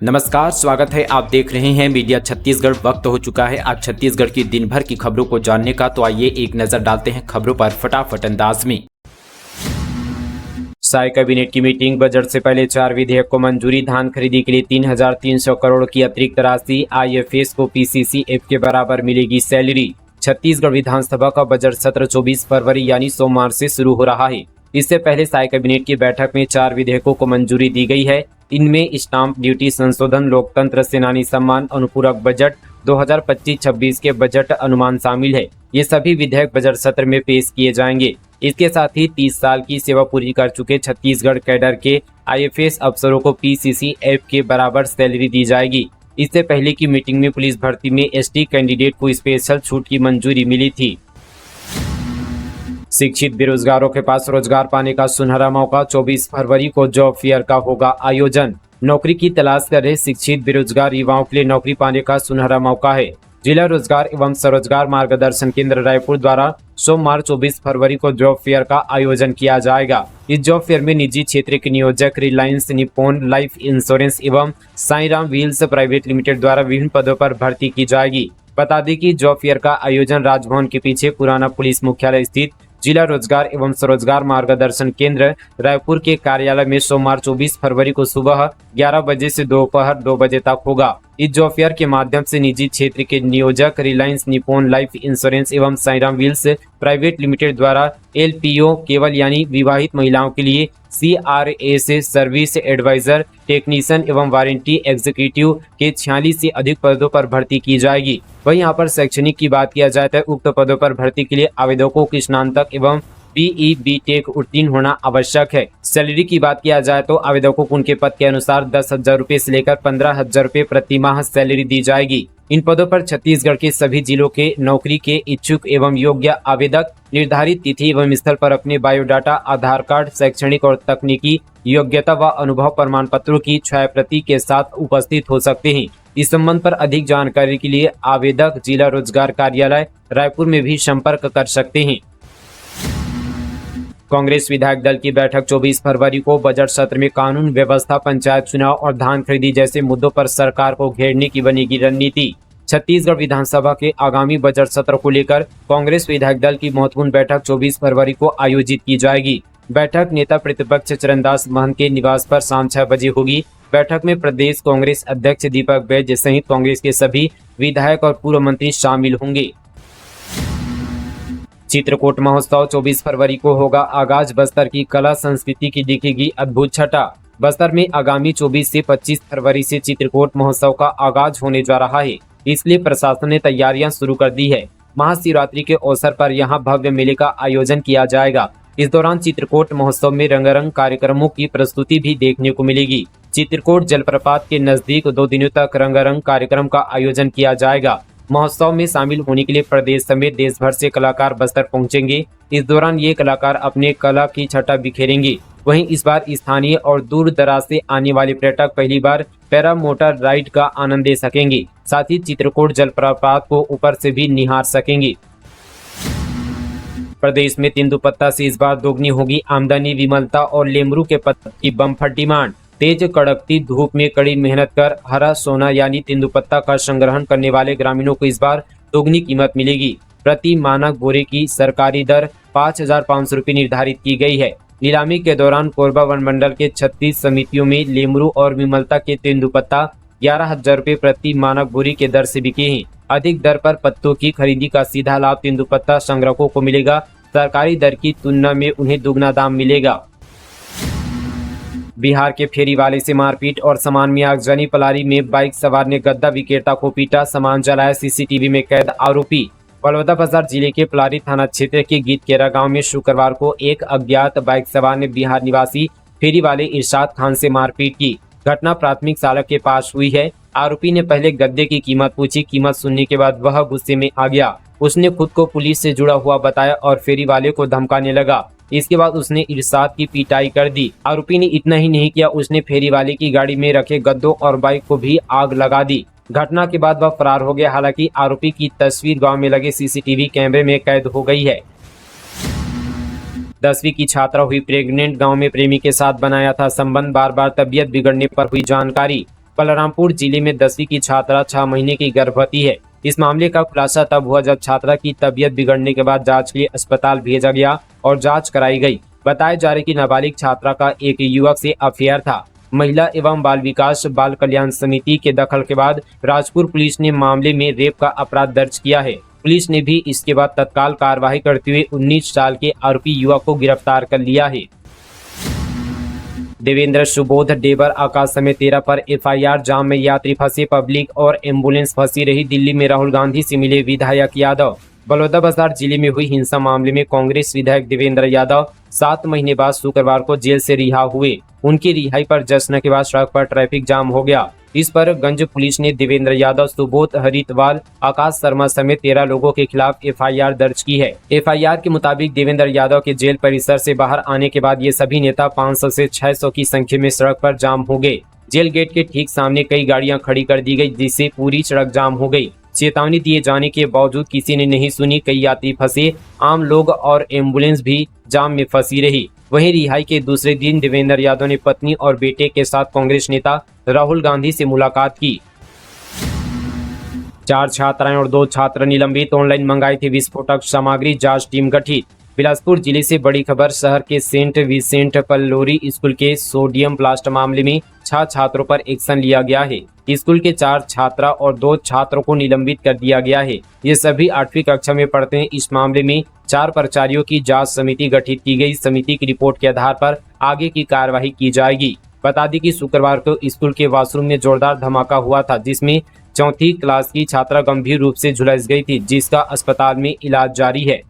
नमस्कार, स्वागत है। आप देख रहे हैं मीडिया छत्तीसगढ़। वक्त हो चुका है आज छत्तीसगढ़ की दिन भर की खबरों को जानने का, तो आइए एक नजर डालते हैं खबरों पर फटाफट अंदाज में। साय कैबिनेट की मीटिंग। बजट से पहले 4 विधेयक को मंजूरी। धान खरीदी के लिए 3,300 करोड़ की अतिरिक्त राशि। आईएफएस को पीसीसीएफ के बराबर मिलेगी सैलरी। छत्तीसगढ़ विधानसभा का बजट सत्र 24 फरवरी यानी सोमवार से शुरू हो रहा है। इससे पहले साय कैबिनेट की बैठक में 4 विधेयकों को मंजूरी दी गई है। इनमें स्टाम्प ड्यूटी संशोधन, लोकतंत्र सेनानी सम्मान, अनुपूरक बजट 2025-26 के बजट अनुमान शामिल है। ये सभी विधेयक बजट सत्र में पेश किए जाएंगे। इसके साथ ही 30 साल की सेवा पूरी कर चुके छत्तीसगढ़ कैडर के आईएफएस अफसरों को पीसीसीएफ के बराबर सैलरी दी जाएगी। इससे पहले की मीटिंग में पुलिस भर्ती में एसटी कैंडिडेट को स्पेशल छूट की मंजूरी मिली थी। शिक्षित बेरोजगारों के पास रोजगार पाने का सुनहरा मौका। 24 फरवरी को जॉब फेयर का होगा आयोजन। नौकरी की तलाश कर रहे शिक्षित बेरोजगार युवाओं के लिए नौकरी पाने का सुनहरा मौका है। जिला रोजगार एवं स्वरोजगार मार्गदर्शन केंद्र रायपुर द्वारा सोमवार 24 फरवरी को जॉब फेयर का आयोजन किया जाएगा। इस जॉब फेयर में निजी क्षेत्र के नियोजक रिलायंस निप्पॉन लाइफ इंश्योरेंस एवं साईराम व्हील्स प्राइवेट लिमिटेड द्वारा विभिन्न पदों पर भर्ती की जाएगी। बता दें कि जॉब फेयर का आयोजन राजभवन के पीछे पुराना पुलिस मुख्यालय स्थित जिला रोजगार एवं स्वरोजगार मार्गदर्शन केंद्र रायपुर के कार्यालय में सोमवार 24 फरवरी को सुबह 11 बजे से दोपहर 2 बजे तक होगा। इस जॉब फेयर के माध्यम से निजी क्षेत्र के नियोजक रिलायंस निप्पॉन लाइफ इंश्योरेंस एवं साईराम व्हील्स प्राइवेट लिमिटेड द्वारा एलपीओ केवल यानी विवाहित महिलाओं के लिए सीआरए सर्विस एडवाइजर, टेक्नीशियन एवं वारंटी एग्जीक्यूटिव के 46 से अधिक पदों पर भर्ती की जाएगी। वहीं यहाँ पर शैक्षणिक की बात किया जाए तो उक्त पदों पर भर्ती के लिए आवेदकों की स्नातक एवं बीई बीटेक उत्तीर्ण होना आवश्यक है। सैलरी की बात किया जाए तो आवेदकों को उनके पद के अनुसार 10,000 रुपए से लेकर 15,000 रुपए प्रति माह सैलरी दी जाएगी। इन पदों पर छत्तीसगढ़ के सभी जिलों के नौकरी के इच्छुक एवं योग्य आवेदक निर्धारित तिथि एवं स्थल पर अपने बायोडाटा, आधार कार्ड, शैक्षणिक और तकनीकी योग्यता व अनुभव प्रमाण पत्रों की छायाप्रति के साथ उपस्थित हो सकते हैं। इस संबंध पर अधिक जानकारी के लिए आवेदक जिला रोजगार कार्यालय रायपुर में भी संपर्क कर सकते हैं। कांग्रेस विधायक दल की बैठक 24 फरवरी को। बजट सत्र में कानून व्यवस्था, पंचायत चुनाव और धान खरीदी जैसे मुद्दों पर सरकार को घेरने की बनेगी रणनीति। छत्तीसगढ़ विधानसभा के आगामी बजट सत्र को लेकर कांग्रेस विधायक दल की महत्वपूर्ण बैठक 24 फरवरी को आयोजित की जाएगी। बैठक नेता प्रतिपक्ष चरणदास महंत के निवास पर शाम 6 बजे होगी। बैठक में प्रदेश कांग्रेस अध्यक्ष दीपक बैज सहित कांग्रेस के सभी विधायक और पूर्व मंत्री शामिल होंगे। चित्रकूट महोत्सव 24 फरवरी को होगा आगाज। बस्तर की कला संस्कृति की दिखेगी अद्भुत छटा। बस्तर में आगामी 24 से 25 फरवरी से चित्रकूट महोत्सव का आगाज होने जा रहा है। इसलिए प्रशासन ने तैयारियां शुरू कर दी है। महाशिवरात्रि के अवसर पर यहां भव्य मेले का आयोजन किया जाएगा। इस दौरान चित्रकूट महोत्सव में रंगारंग कार्यक्रमों की प्रस्तुति भी देखने को मिलेगी। चित्रकूट जलप्रपात के नजदीक 2 दिनों तक रंगारंग कार्यक्रम का आयोजन किया जाएगा। महोत्सव में शामिल होने के लिए प्रदेश समेत देश भर से कलाकार बस्तर पहुंचेंगे। इस दौरान ये कलाकार अपने कला की छटा बिखेरेंगे। वहीं इस बार स्थानीय और दूर दराज से आने वाले पर्यटक पहली बार पैरा मोटर राइड का आनंद ले सकेंगे। साथ ही चित्रकूट जलप्रपात को ऊपर से भी निहार सकेंगे। प्रदेश में तेंदुपत्ता से इस बार दोगुनी होगी आमदनी। विमलता और लेमरू के पत्ते की बम्पर डिमांड। तेज कड़कती धूप में कड़ी मेहनत कर हरा सोना यानी तेंदुपत्ता का संग्रहण करने वाले ग्रामीणों को इस बार दोगुनी कीमत मिलेगी। प्रति मानक बोरे की सरकारी दर 5,500 रुपये निर्धारित की गई है। नीलामी के दौरान कोरबा वन मंडल के 36 समितियों में लेमरू और विमलता के तेंदुपत्ता 11,000 रुपये प्रति मानक बोरी के दर से बिके हैं। अधिक दर पर पत्तों की खरीदी का सीधा लाभ तेंदुपत्ता संग्राहकों को मिलेगा। सरकारी दर की तुलना में उन्हें दुगना दाम मिलेगा। बिहार के फेरी वाले से मारपीट और सामान में आगजनी। पलारी में बाइक सवार ने गद्दा विक्रेता को पीटा, सामान जलाया, सीसीटीवी में कैद आरोपी। बलौदाबाजार जिले के पलारी थाना क्षेत्र के गीतकेरा गांव में शुक्रवार को एक अज्ञात बाइक सवार ने बिहार निवासी फेरी वाले इरशाद खान से मारपीट की। घटना प्राथमिक चालक के पास हुई है। आरोपी ने पहले गद्दे की कीमत पूछी। कीमत सुनने के बाद वह गुस्से में आ गया। उसने खुद को पुलिस से जुड़ा हुआ बताया और फेरी वाले को धमकाने लगा। इसके बाद उसने इरशाद की पिटाई कर दी। आरोपी ने इतना ही नहीं किया, उसने फेरी वाले की गाड़ी में रखे गद्दों और बाइक को भी आग लगा दी। घटना के बाद वह फरार हो गया। हालांकि आरोपी की तस्वीर गांव में लगे सीसीटीवी कैमरे में कैद हो गई है। 10वीं की छात्रा हुई प्रेग्नेंट। गांव में प्रेमी के साथ बनाया था संबंध। बार बार तबीयत बिगड़ने पर हुई जानकारी। बलरामपुर जिले में 10वीं की छात्रा 6 महीने की गर्भवती है। इस मामले का खुलासा तब हुआ जब छात्रा की तबीयत बिगड़ने के बाद जांच के लिए अस्पताल भेजा गया और जांच कराई गई। बताया जा रहा है कि नाबालिग छात्रा का एक युवक से अफेयर था। महिला एवं बाल विकास बाल कल्याण समिति के दखल के बाद राजपुर पुलिस ने मामले में रेप का अपराध दर्ज किया है। पुलिस ने भी इसके बाद तत्काल कार्रवाई करते हुए 19 साल के आरोपी युवक को गिरफ्तार कर लिया है। देवेंद्र सुबोध डेबर आकाश समेत 13 पर एफआईआर। जाम में यात्री फंसे, पब्लिक और एम्बुलेंस फंसी रही। दिल्ली में राहुल गांधी से मिले विधायक यादव। बलौदाबाजार जिले में हुई हिंसा मामले में कांग्रेस विधायक देवेंद्र यादव 7 महीने बाद शुक्रवार को जेल से रिहा हुए। उनकी रिहाई पर जश्न के बाद सड़क पर ट्रैफिक जाम हो गया। इस पर गंज पुलिस ने देवेंद्र यादव, सुबोध हरितवाल, आकाश शर्मा समेत 13 लोगों के खिलाफ एफआईआर दर्ज की है। एफआईआर के मुताबिक देवेंद्र यादव के जेल परिसर से बाहर आने के बाद ये सभी नेता 500 से 600 की संख्या में सड़क पर जाम हो गए। जेल गेट के ठीक सामने कई गाड़ियां खड़ी कर दी गई, जिससे पूरी सड़क जाम हो गई। चेतावनी दिए जाने के बावजूद किसी ने नहीं सुनी। कई यात्री फंसे, आम लोग और एम्बुलेंस भी जाम में फंसी रही। वहीं रिहाई के दूसरे दिन देवेंद्र यादव ने पत्नी और बेटे के साथ कांग्रेस नेता राहुल गांधी से मुलाकात की। 4 छात्राएं और 2 छात्र निलंबित। ऑनलाइन मंगाई थी विस्फोटक सामग्री, जांच टीम गठित। बिलासपुर जिले से बड़ी खबर। शहर के सेंट विसेंट पल्लोरी स्कूल के सोडियम ब्लास्ट मामले में 6 छात्रों पर एक्शन लिया गया है। स्कूल के 4 छात्रा और 2 छात्रों को निलंबित कर दिया गया है। ये सभी 8वीं कक्षा में पढ़ते हैं। इस मामले में 4 प्राचार्यों की जांच समिति गठित की गई। समिति की रिपोर्ट के आधार पर आगे की कार्यवाही की जाएगी। बता दें कि शुक्रवार को स्कूल के वॉशरूम में जोरदार धमाका हुआ था, जिसमें 4वीं क्लास की छात्रा गंभीर रूप से झुलस गई थी, जिसका अस्पताल में इलाज जारी है।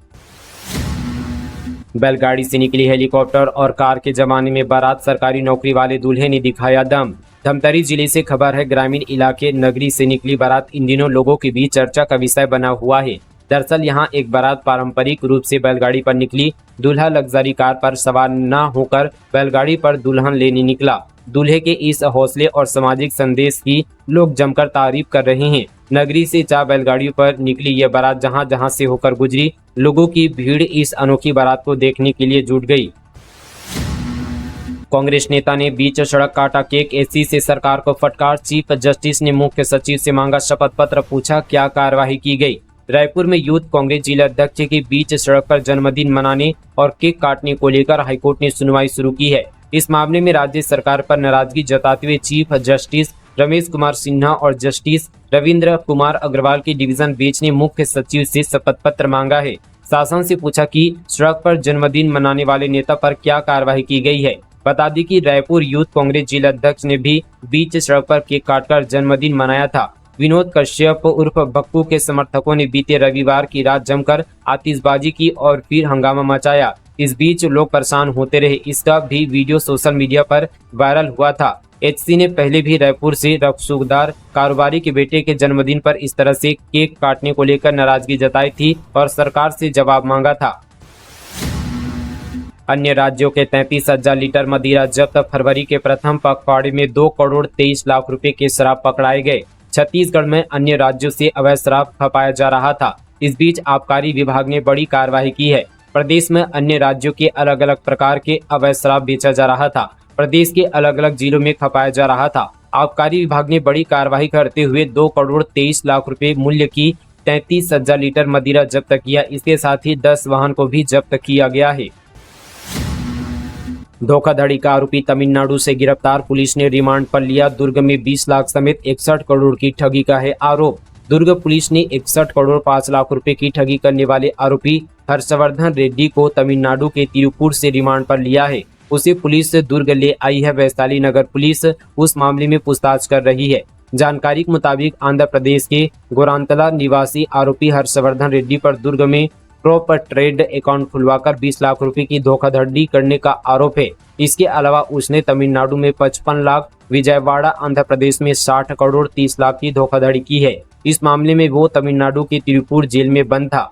बैलगाड़ी से निकली हेलीकॉप्टर और कार के जमाने में बारात। सरकारी नौकरी वाले दूल्हे ने दिखाया दम। धमतरी जिले से खबर है। ग्रामीण इलाके नगरी से निकली बारात इन दिनों लोगों के बीच चर्चा का विषय बना हुआ है। दरअसल यहां एक बारात पारंपरिक रूप से बैलगाड़ी पर निकली। दूल्हा लग्जरी कार पर सवार न होकर बैलगाड़ी पर दुल्हन लेने निकला। दूल्हे के इस हौसले और सामाजिक संदेश की लोग जमकर तारीफ कर रहे हैं। नगरी से 4 बैलगाड़ियों पर निकली यह बारात जहां जहां से होकर गुजरी, लोगों की भीड़ इस अनोखी बारात को देखने के लिए जुट गई। कांग्रेस नेता ने बीच सड़क काटा केक, एससी से सरकार को फटकार। चीफ जस्टिस ने मुख्य सचिव से मांगा शपथ पत्र, पूछा क्या कार्यवाही की गई। रायपुर में यूथ कांग्रेस जिला अध्यक्ष के बीच सड़क पर जन्मदिन मनाने और केक काटने को लेकर हाईकोर्ट ने सुनवाई शुरू की है। इस मामले में राज्य सरकार पर नाराजगी जताते हुए चीफ जस्टिस रमेश कुमार सिन्हा और जस्टिस रविंद्र कुमार अग्रवाल की डिवीजन बेंच ने मुख्य सचिव से शपथ पत्र मांगा है। शासन से पूछा कि सड़क पर जन्मदिन मनाने वाले नेता पर क्या कार्यवाही की गई है। बता दी कि रायपुर यूथ कांग्रेस जिला अध्यक्ष ने भी बीच सड़क पर केक काटकर जन्मदिन मनाया था। विनोद कश्यप उर्फ बक्कू के समर्थकों ने बीते रविवार की रात जमकर आतिशबाजी की और फिर हंगामा मचाया। इस बीच लोग परेशान होते रहे। इसका भी वीडियो सोशल मीडिया पर वायरल हुआ था। एचसी ने पहले भी रायपुर से रसूखदार कारोबारी के बेटे के जन्मदिन पर इस तरह से केक काटने को लेकर नाराजगी जताई थी और सरकार से जवाब मांगा था। अन्य राज्यों के 33,000 लीटर मदिरा जब्त। फरवरी के प्रथम पखवाड़े में 2 करोड़ 23 लाख रुपए के शराब पकड़ाए गए। छत्तीसगढ़ में अन्य राज्यों से अवैध शराब खपाया जा रहा था। इस बीच आबकारी विभाग ने बड़ी कार्रवाई की है। प्रदेश में अन्य राज्यों के अलग अलग प्रकार के अवैध शराब बेचा जा रहा था। प्रदेश के अलग अलग जिलों में खपाया जा रहा था। आबकारी विभाग ने बड़ी कार्रवाई करते हुए 2 करोड़ 23 लाख रुपए मूल्य की 33,000 लीटर मदिरा जब्त किया। इसके साथ ही 10 वाहन को भी जब्त किया गया है। धोखाधड़ी का आरोपी तमिलनाडु से गिरफ्तार। पुलिस ने रिमांड पर लिया। दुर्ग में 20 लाख समेत 61 करोड़ की ठगी का है आरोप। दुर्ग पुलिस ने 61 करोड़ 5 लाख रुपए की ठगी करने वाले आरोपी हर्षवर्धन रेड्डी को तमिलनाडु के तिरुपुर से रिमांड पर लिया है। उसे पुलिस दुर्ग ले आई है। वैशाली नगर पुलिस उस मामले में पूछताछ कर रही है। जानकारी के मुताबिक आंध्र प्रदेश के गोरांतला निवासी आरोपी हर्षवर्धन रेड्डी पर दुर्ग में प्रॉपर ट्रेड अकाउंट खुलवाकर 20 लाख रुपए की धोखाधड़ी करने का आरोप है। इसके अलावा उसने तमिलनाडु में 55 लाख, विजयवाड़ा आंध्र प्रदेश में 60 करोड़ 30 लाख की धोखाधड़ी की है। इस मामले में वो तमिलनाडु के तिरुपुर जेल में बंद था।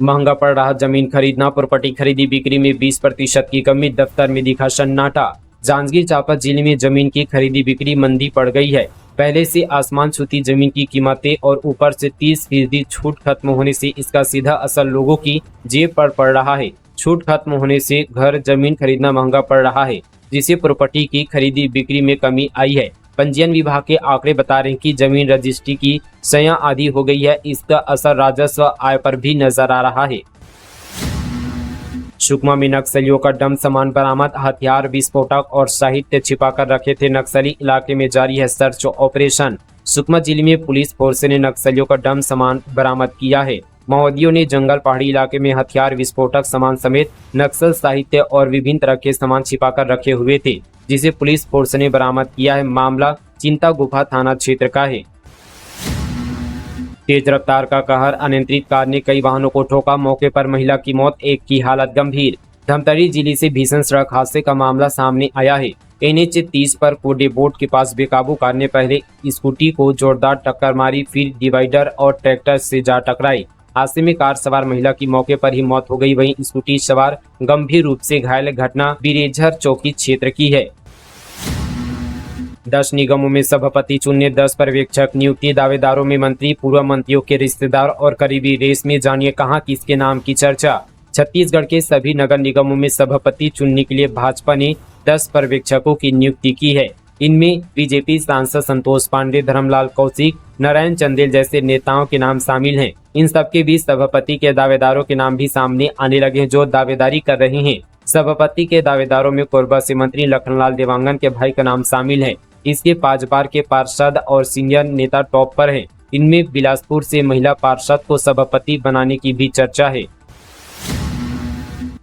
महंगा पड़ रहा जमीन खरीदना। प्रॉपर्टी खरीदी बिक्री में 20% की कमी। दफ्तर में दिखा सन्नाटा। जांजगीर चांपा जिले में जमीन की खरीदी बिक्री मंदी पड़ गई है। पहले से आसमान छूती जमीन की कीमतें और ऊपर से 30% छूट खत्म होने से इसका सीधा असर लोगों की जेब पर पड़ रहा है। छूट खत्म होने से घर जमीन खरीदना महंगा पड़ रहा है। जिससे प्रॉपर्टी की खरीदी बिक्री में कमी आई है। पंजीयन विभाग के आंकड़े बता रहे हैं कि जमीन रजिस्ट्री की सया आधी हो गई है। इसका असर राजस्व आय पर भी नजर आ रहा है। सुकमा में नक्सलियों का डम सामान बरामद, हथियार, विस्फोटक और साहित्य छिपाकर रखे थे नक्सली। इलाके में जारी है सर्च ऑपरेशन। सुकमा जिले में पुलिस फोर्स ने नक्सलियों का डम सामान बरामद किया है। माओवादियों ने जंगल पहाड़ी इलाके में हथियार, विस्फोटक सामान समेत नक्सल साहित्य और विभिन्न तरह के सामान छिपाकर रखे हुए थे, जिसे पुलिस फोर्स ने बरामद किया है। मामला चिंता गुफा थाना क्षेत्र का है। तेज रफ्तार का कहर, अनियंत्रित कार ने कई वाहनों को ठोका। मौके पर महिला की मौत, एक की हालत गंभीर। धमतरी जिले से भीषण सड़क हादसे का मामला सामने आया है। NH 30 पर कोडे बोर्ड के पास बेकाबू कार ने पहले स्कूटी को जोरदार टक्कर मारी, फिर डिवाइडर और ट्रैक्टर से जा टकराई। हादसे में कार सवार महिला की मौके पर ही मौत हो गई, वहीं स्कूटी सवार गंभीर रूप से घायल। घटना बिरेझर चौकी क्षेत्र की है। 10 निगमों में सभापति चुनने, 10 पर्यवेक्षक नियुक्ति। दावेदारों में मंत्री, पूर्व मंत्रियों के रिश्तेदार और करीबी। रेस में जानिए कहां किसके नाम की चर्चा। छत्तीसगढ़ के सभी नगर निगमों में सभापति चुनने के लिए भाजपा ने 10 पर्यवेक्षकों की नियुक्ति की है। इनमें बीजेपी सांसद संतोष पांडे, धर्मलाल कौशिक, नारायण चंदेल जैसे नेताओं के नाम शामिल हैं। इन सबके बीच सभापति के दावेदारों के नाम भी सामने आने लगे हैं, जो दावेदारी कर रहे हैं। सभापति के दावेदारों में कोरबा से मंत्री लखनलाल देवांगन के भाई का नाम शामिल है। इसके 5 बार के पार्षद और सीनियर नेता टॉप पर हैं। इनमें बिलासपुर से महिला पार्षद को सभापति बनाने की भी चर्चा है।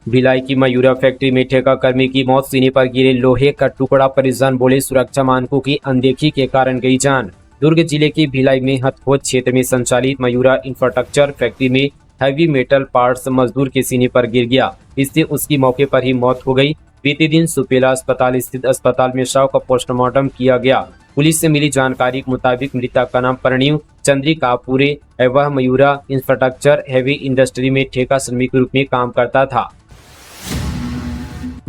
भिलाई की मयूरा फैक्ट्री में ठेका कर्मी की मौत, सीने पर गिरे लोहे का टुकड़ा। परिजन बोले सुरक्षा मानकों की अनदेखी के कारण गई जान। दुर्ग जिले के भिलाई में हथखोद क्षेत्र में संचालित मयूरा इंफ्रास्ट्रक्चर फैक्ट्री में हैवी मेटल पार्ट्स मजदूर के सीने पर गिर गया। इससे उसकी मौके पर ही मौत हो गई। बीते दिन सुपेला अस्पताल स्थित अस्पताल में शव का पोस्टमार्टम किया गया। पुलिस से मिली जानकारी के मुताबिक मृतक का नाम प्रणीव चंद्रिकापुरे है। वह मयूरा इंफ्रास्ट्रक्चर हेवी इंडस्ट्री में ठेका श्रमिक के रूप में काम करता था।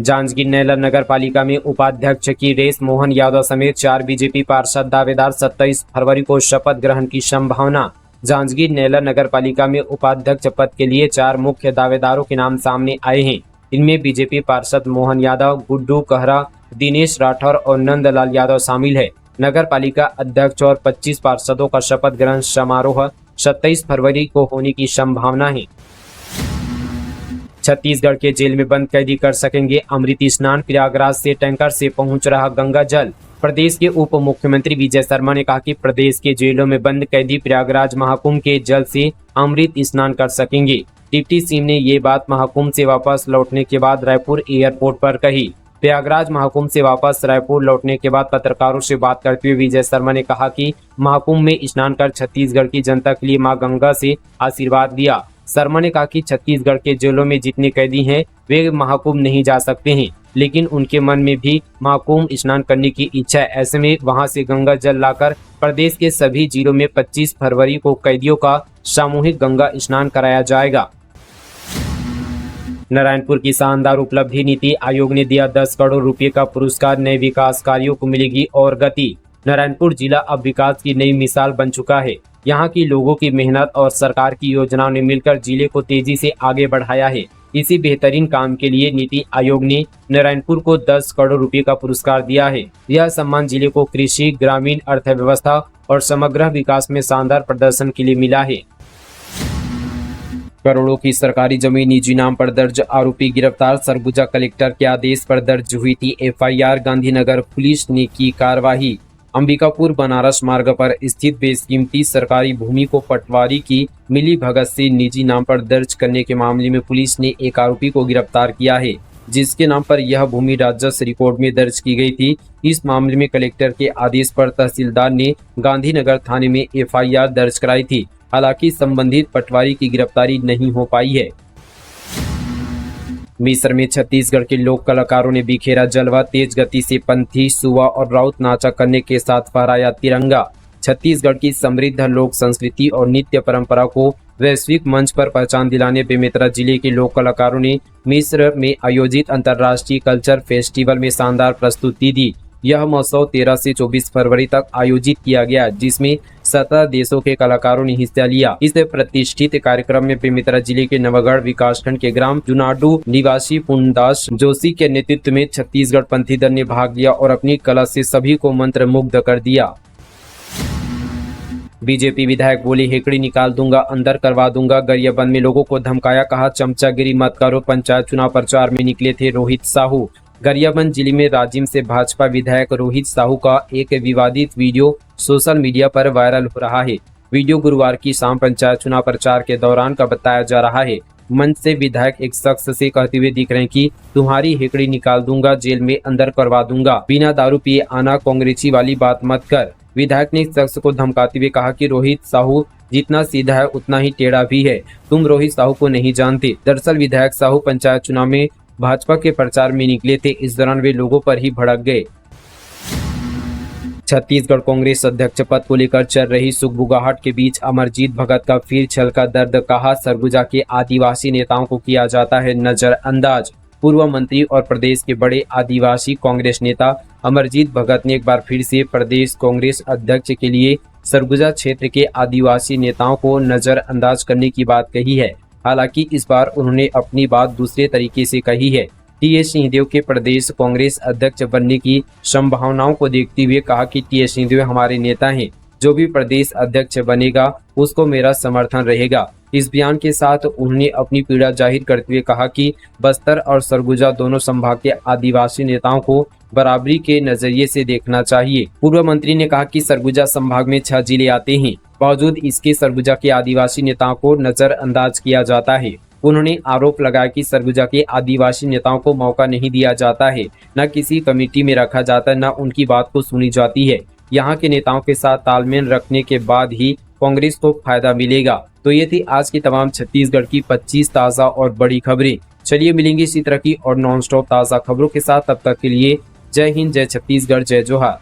जांजगीर नैला नगर पालिका में उपाध्यक्ष की रेस, मोहन यादव समेत 4 बीजेपी पार्षद दावेदार। 27 फरवरी को शपथ ग्रहण की संभावना। जांजगीर नैला नगर पालिका में उपाध्यक्ष पद के लिए 4 मुख्य दावेदारों के नाम सामने आए हैं। इनमें बीजेपी पार्षद मोहन यादव, गुड्डू कहरा, दिनेश राठौर और नंदलाल यादव शामिल है। नगर पालिका अध्यक्ष और 25 पार्षदों का शपथ ग्रहण समारोह 27 फरवरी को होने की संभावना है। छत्तीसगढ़ के जेल में बंद कैदी कर सकेंगे अमृत स्नान। प्रयागराज से टैंकर से पहुंच रहा गंगा जल। प्रदेश के उप मुख्यमंत्री विजय शर्मा ने कहा कि प्रदेश के जेलों में बंद कैदी प्रयागराज महाकुंभ के जल से अमृत स्नान कर सकेंगे। डिप्टी सीएम ने ये बात महाकुंभ से वापस लौटने के बाद रायपुर एयरपोर्ट पर कही। प्रयागराज महाकुंभ से वापस रायपुर लौटने के बाद पत्रकारों से बात करते हुए विजय शर्मा ने कहा कि महाकुंभ में स्नान कर छत्तीसगढ़ की जनता के लिए मां गंगा से आशीर्वाद दिया। शर्मा ने कहा कि छत्तीसगढ़ के जेलों में जितने कैदी हैं वे महाकुंभ नहीं जा सकते हैं, लेकिन उनके मन में भी महाकुंभ स्नान करने की इच्छा है। ऐसे में वहां से गंगा जल लाकर प्रदेश के सभी जिलों में 25 फरवरी को कैदियों का सामूहिक गंगा स्नान कराया जाएगा। नारायणपुर की शानदार उपलब्धि, नीति आयोग ने दिया 10 करोड़ रुपए का पुरस्कार। नए विकास कार्यों को मिलेगी और गति। नारायणपुर जिला अब विकास की नई मिसाल बन चुका है। यहाँ की लोगों की मेहनत और सरकार की योजनाओं ने मिलकर जिले को तेजी से आगे बढ़ाया है। इसी बेहतरीन काम के लिए नीति आयोग ने नारायणपुर को 10 करोड़ रुपए का पुरस्कार दिया है। यह सम्मान जिले को कृषि, ग्रामीण अर्थव्यवस्था और समग्र विकास में शानदार प्रदर्शन के लिए मिला है। करोड़ों की सरकारी जमीन निजी नाम पर दर्ज, आरोपी गिरफ्तार। सरगुजा कलेक्टर के आदेश पर दर्ज हुई थी FIR। गांधीनगर पुलिस ने की कार्रवाई। अंबिकापुर बनारस मार्ग पर स्थित बेशकीमती सरकारी भूमि को पटवारी की मिली भगत से निजी नाम पर दर्ज करने के मामले में पुलिस ने एक आरोपी को गिरफ्तार किया है, जिसके नाम पर यह भूमि राजस्व रिकॉर्ड में दर्ज की गई थी। इस मामले में कलेक्टर के आदेश पर तहसीलदार ने गांधीनगर थाने में FIR दर्ज कराई थी। हालांकि संबंधित पटवारी की गिरफ्तारी नहीं हो पाई है। मिस्र में छत्तीसगढ़ के लोक कलाकारों ने बिखेरा जलवा। तेज गति से पंथी, सुवा और राउत नाचा करने के साथ फहराया तिरंगा। छत्तीसगढ़ की समृद्ध लोक संस्कृति और नित्य परंपरा को वैश्विक मंच पर पहचान दिलाने बेमेतरा जिले के लोक कलाकारों ने मिस्र में आयोजित अंतर्राष्ट्रीय कल्चर फेस्टिवल में शानदार प्रस्तुति दी। यह महोत्सव 13 से 24 फरवरी तक आयोजित किया गया, जिसमें 17 देशों के कलाकारों ने हिस्सा लिया। इस प्रतिष्ठित कार्यक्रम में बेमेतरा जिले के नवागढ़ विकासखंड के ग्राम जुनाडू निवासी पूर्णदास जोशी के नेतृत्व में छत्तीसगढ़ पंथी दल ने भाग लिया और अपनी कला से सभी को मंत्रमुग्ध कर दिया। बीजेपी विधायक बोले, हेकड़ी निकाल दूंगा, अंदर करवा दूंगा। गरियाबंद में लोगों को धमकाया, कहा चमचागिरी मत करो। पंचायत चुनाव प्रचार में निकले थे रोहित साहू। गरियाबंद जिले में राजिम से भाजपा विधायक रोहित साहू का एक विवादित वीडियो सोशल मीडिया पर वायरल हो रहा है। वीडियो गुरुवार की शाम पंचायत चुनाव प्रचार के दौरान का बताया जा रहा है। मंच से विधायक एक शख्स से कहते हुए दिख रहे हैं कि तुम्हारी हेकड़ी निकाल दूंगा, जेल में अंदर करवा दूंगा, बिना दारू पिए आना, कांग्रेसी वाली बात मत कर। विधायक ने इस शख्स को धमकाते हुए कहा कि रोहित साहू जितना सीधा है उतना ही टेढ़ा भी है, तुम रोहित साहू को नहीं जानते। दरअसल विधायक साहू पंचायत चुनाव में भाजपा के प्रचार में निकले थे। इस दौरान वे लोगों पर ही भड़क गए। छत्तीसगढ़ कांग्रेस अध्यक्ष पद को लेकर चल रही सुगबुगाहट के बीच अमरजीत भगत का फिर छलका दर्द, कहा सरगुजा के आदिवासी नेताओं को किया जाता है नजरअंदाज। पूर्व मंत्री और प्रदेश के बड़े आदिवासी कांग्रेस नेता अमरजीत भगत ने एक बार फिर से प्रदेश कांग्रेस अध्यक्ष के लिए सरगुजा क्षेत्र के आदिवासी नेताओं को नजरअंदाज करने की बात कही है। हालांकि इस बार उन्होंने अपनी बात दूसरे तरीके से कही है। टीएस सिंहदेव के प्रदेश कांग्रेस अध्यक्ष बनने की संभावनाओं को देखते हुए कहा कि टीएस सिंहदेव हमारे नेता हैं, जो भी प्रदेश अध्यक्ष बनेगा उसको मेरा समर्थन रहेगा। इस बयान के साथ उन्होंने अपनी पीड़ा जाहिर करते हुए कहा कि बस्तर और सरगुजा दोनों संभाग के आदिवासी नेताओं को बराबरी के नजरिए से देखना चाहिए। पूर्व मंत्री ने कहा कि सरगुजा संभाग में 6 जिले आते हैं, बावजूद इसके सरगुजा के आदिवासी नेताओं को नजरअंदाज किया जाता है। उन्होंने आरोप लगाया कि सरगुजा के आदिवासी नेताओं को मौका नहीं दिया जाता है, न किसी कमेटी में रखा जाता है, न उनकी बात को सुनी जाती है। यहाँ के नेताओं के साथ तालमेल रखने के बाद ही कांग्रेस को फायदा मिलेगा। तो ये थी आज की तमाम छत्तीसगढ़ की 25 ताज़ा और बड़ी खबरें। चलिए मिलेंगे इसी तरह की और नॉन स्टॉप ताज़ा खबरों के साथ। तब तक के लिए जय हिंद, जय छत्तीसगढ़, जय जोहार।